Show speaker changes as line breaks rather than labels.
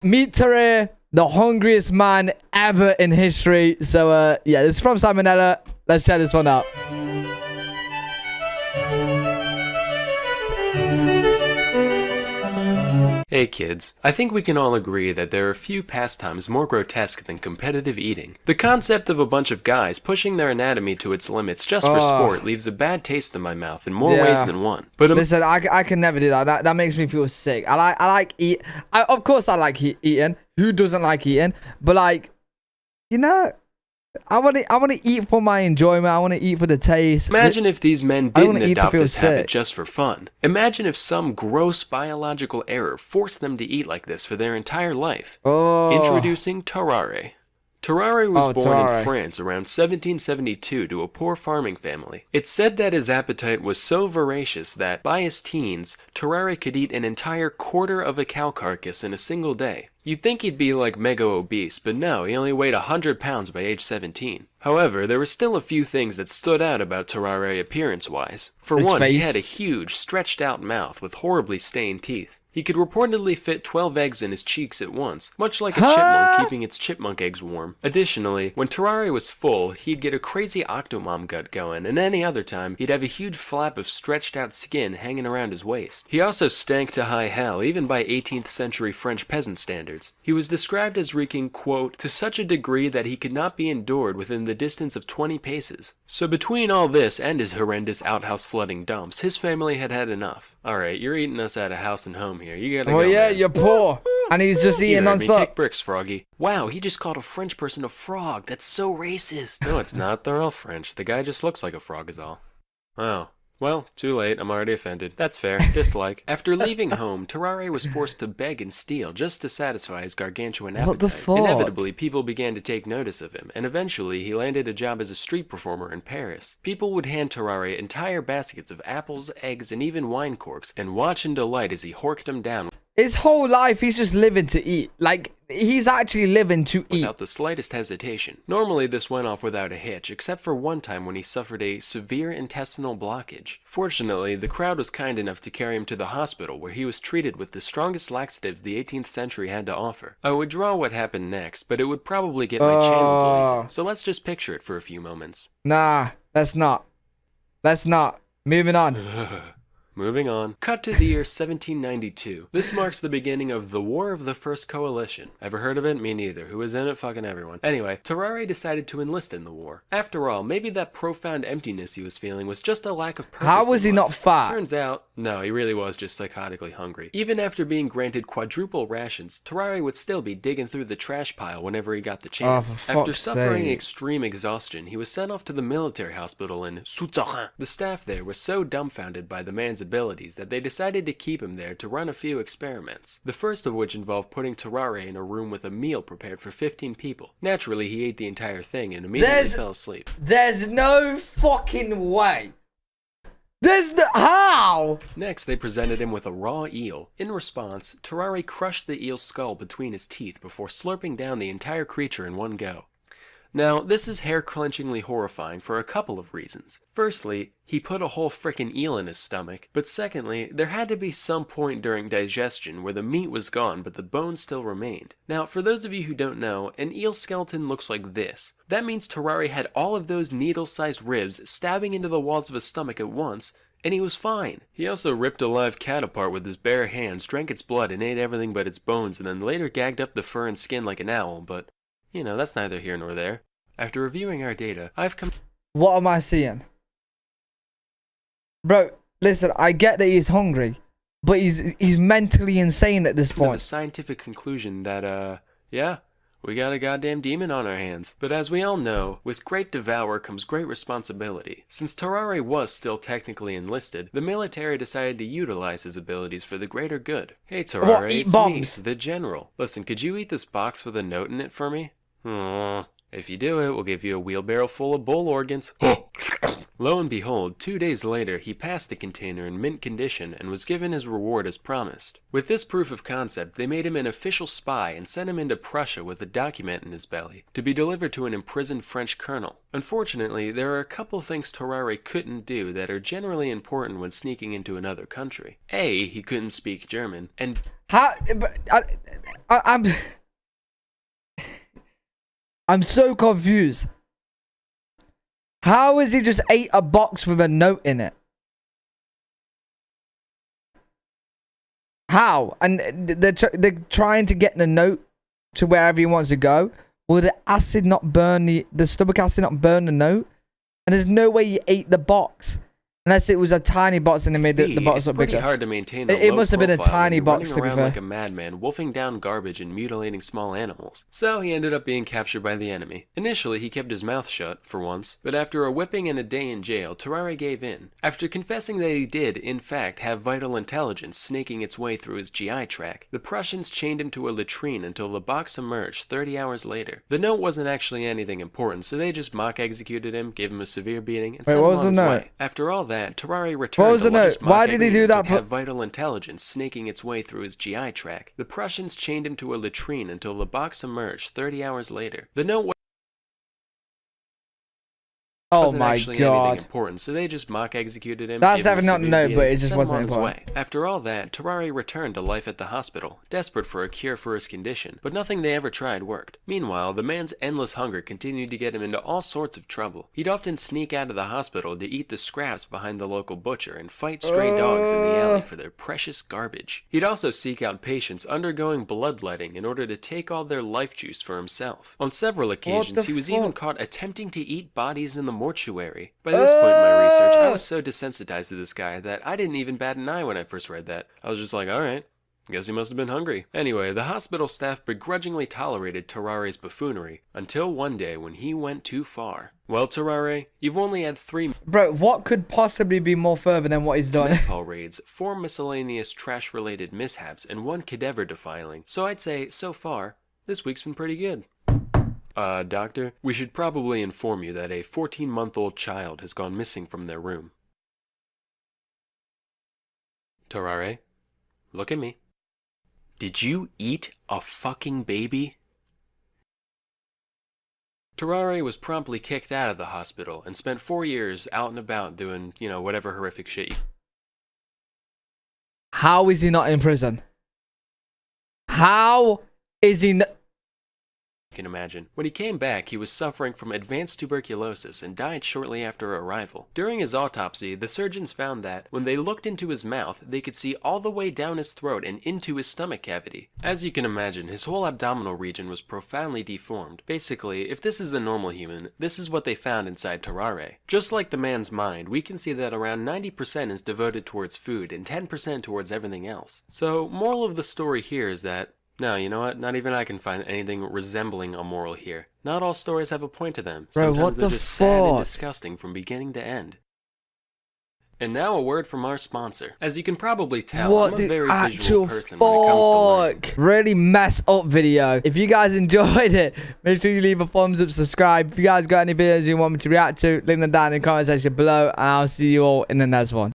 Meet Tarare, the hungriest man ever in history. So, yeah, this is from Onella. Let's check this one out.
Hey kids, I think we can all agree that there are few pastimes more grotesque than competitive eating. The concept of a bunch of guys pushing their anatomy to its limits just for sport leaves a bad taste in my mouth in more ways than one. But
listen, I can never do that. That makes me feel sick. I like eat. Of course I like eating. Who doesn't like eating? But like, you know, I want to eat for my enjoyment. I want to eat for the taste.
Imagine if these men didn't adopt this habit just for fun. Imagine if some gross biological error forced them to eat like this for their entire life. Introducing Tarare. Tarare was born in France around 1772 to a poor farming family. It's said that his appetite was so voracious that, by his teens, Tarare could eat an entire quarter of a cow carcass in a single day. You'd think he'd be like mega obese, but no, he only weighed 100 pounds by age 17. However, there were still a few things that stood out about Tarare appearance-wise. For one, he had a huge, stretched-out mouth with horribly stained teeth. He could reportedly fit 12 eggs in his cheeks at once, much like a chipmunk keeping its chipmunk eggs warm. Additionally, when Tarare was full, he'd get a crazy Octomom gut going, and any other time, he'd have a huge flap of stretched out skin hanging around his waist. He also stank to high hell, even by 18th century French peasant standards. He was described as reeking, quote, to such a degree that he could not be endured within the distance of 20 paces. So between all this and his horrendous outhouse flooding dumps, his family had had enough. Alright, you're eating us out of house and home here. You gotta go,
yeah,
man.
You're poor. And he's just eating non-stop.
Kick bricks, Froggy. Wow, he just called a French person a frog. That's so racist. No, it's not. They're all French. The guy just looks like a frog is all. Oh. Well, too late. I'm already offended. That's fair. Dislike. After leaving home, Tarare was forced to beg and steal just to satisfy his gargantuan appetite.
What the fuck?
Inevitably, people began to take notice of him, and eventually he landed a job as a street performer in Paris. People would hand Tarare entire baskets of apples, eggs, and even wine corks, and watch in delight as he horked them down.
His whole life, he's just living to eat. Like, he's actually living to eat.
Without the slightest hesitation. Normally, this went off without a hitch, except for one time when he suffered a severe intestinal blockage. Fortunately, the crowd was kind enough to carry him to the hospital, where he was treated with the strongest laxatives the 18th century had to offer. I would draw what happened next, but it would probably get my channel bleeding, so let's just picture it for a few moments.
Nah, let's not. Let's not. Moving on.
Moving on. Cut to the year 1792. This marks the beginning of the War of the First Coalition. Ever heard of it? Me neither. Who was in it? Fucking everyone. Anyway, Tarare decided to enlist in the war. After all, maybe that profound emptiness he was feeling was just a lack of purpose.
How was he not fat?
Turns out, no, he really was just psychotically hungry. Even after being granted quadruple rations, Tarare would still be digging through the trash pile whenever he got the chance. After suffering extreme exhaustion, he was sent off to the military hospital in Tarare. The staff there was so dumbfounded by the man's abilities that they decided to keep him there to run a few experiments. The first of which involved putting Tarare in a room with a meal prepared for 15 people. Naturally, he ate the entire thing and immediately fell asleep.
There's no fucking way. How?
Next, they presented him with a raw eel. In response, Tarare crushed the eel's skull between his teeth before slurping down the entire creature in one go. Now, this is hair-clenchingly horrifying for a couple of reasons. Firstly, he put a whole frickin' eel in his stomach, but secondly, there had to be some point during digestion where the meat was gone but the bones still remained. Now, for those of you who don't know, an eel skeleton looks like this. That means Tarare had all of those needle-sized ribs stabbing into the walls of his stomach at once, and he was fine. He also ripped a live cat apart with his bare hands, drank its blood, and ate everything but its bones, and then later gagged up the fur and skin like an owl, but you know, that's neither here nor there. After reviewing our data, I've come...
What am I seeing? Bro, listen, I get that he's hungry, but he's mentally insane at this point.
The scientific conclusion that, yeah, we got a goddamn demon on our hands. But as we all know, with great devour comes great responsibility. Since Tarare was still technically enlisted, the military decided to utilize his abilities for the greater good. Hey Tarare,
eat bombs?
Me, the general. Listen, could you eat this box with a note in it for me? If you do it, we'll give you a wheelbarrow full of bull organs. Lo and behold, 2 days later, he passed the container in mint condition and was given his reward as promised. With this proof of concept, they made him an official spy and sent him into Prussia with a document in his belly to be delivered to an imprisoned French colonel. Unfortunately, there are a couple things Tarare couldn't do that are generally important when sneaking into another country. A, he couldn't speak German, and
I'm so confused. How is he just ate a box with a note in it? How? And they're trying to get the note to wherever he wants to go. Will the acid not burn the stomach acid not burn the note? And there's no way he ate the box. Unless it was a tiny box and they made the box look bigger.
It's pretty hard to maintain
it must have been a tiny box, to be fair.
Running around like a madman, wolfing down garbage and mutilating small animals. So he ended up being captured by the enemy. Initially, he kept his mouth shut, for once, but after a whipping and a day in jail, Tarare gave in. After confessing that he did, in fact, have vital intelligence snaking its way through his GI tract, the Prussians chained him to a latrine until the box emerged 30 hours later. The note wasn't actually anything important, so they just mock-executed him, gave him a severe beating, and sent him on his way. After all that, Tarare returned.
What was the note? Why did he do that?
Have vital intelligence snaking its way through his GI tract. The Prussians chained him to a latrine until the box emerged 30 hours later. The note wasn't actually anything important, so they just mock-executed him.
That's definitely not a note, but it just wasn't important.
After all that, Tarare returned to life at the hospital, desperate for a cure for his condition, but nothing they ever tried worked. Meanwhile, the man's endless hunger continued to get him into all sorts of trouble. He'd often sneak out of the hospital to eat the scraps behind the local butcher and fight stray dogs in the alley for their precious garbage. He'd also seek out patients undergoing bloodletting in order to take all their life juice for himself. On several occasions, he was even caught attempting to eat bodies in the mortuary. By this point in my research, I was so desensitized to this guy that I didn't even bat an eye when I first read that. I was just like, alright, guess he must have been hungry. Anyway, the hospital staff begrudgingly tolerated Tarare's buffoonery, until one day when he went too far. Well, Tarare, you've only had 3...
Bro, what could possibly be more further than what he's done?
Mess hall raids, 4 miscellaneous trash-related mishaps, and 1 cadaver defiling. So I'd say, so far, this week's been pretty good. Doctor, we should probably inform you that a 14-month-old child has gone missing from their room. Tarare, look at me. Did you eat a fucking baby? Tarare was promptly kicked out of the hospital and spent 4 years out and about doing, whatever horrific shit.
How is he not in prison? How is he not...
Can imagine. When he came back, he was suffering from advanced tuberculosis and died shortly after arrival. During his autopsy, the surgeons found that, when they looked into his mouth, they could see all the way down his throat and into his stomach cavity. As you can imagine, his whole abdominal region was profoundly deformed. Basically, if this is a normal human, this is what they found inside Tarare. Just like the man's mind, we can see that around 90% is devoted towards food and 10% towards everything else. So, moral of the story here is that no, you know what? Not even I can find anything resembling a moral here. Not all stories have a point to them.
Bro,
sometimes
what
they're
the
just sad and
fuck?
disgusting from beginning to end. And now a word from our sponsor. As you can probably tell, I'm a very visual person when it comes to learning.
Really mess up video. If you guys enjoyed it, make sure you leave a thumbs up, subscribe. If you guys got any videos you want me to react to, leave them down in the comment section below, and I'll see you all in the next one.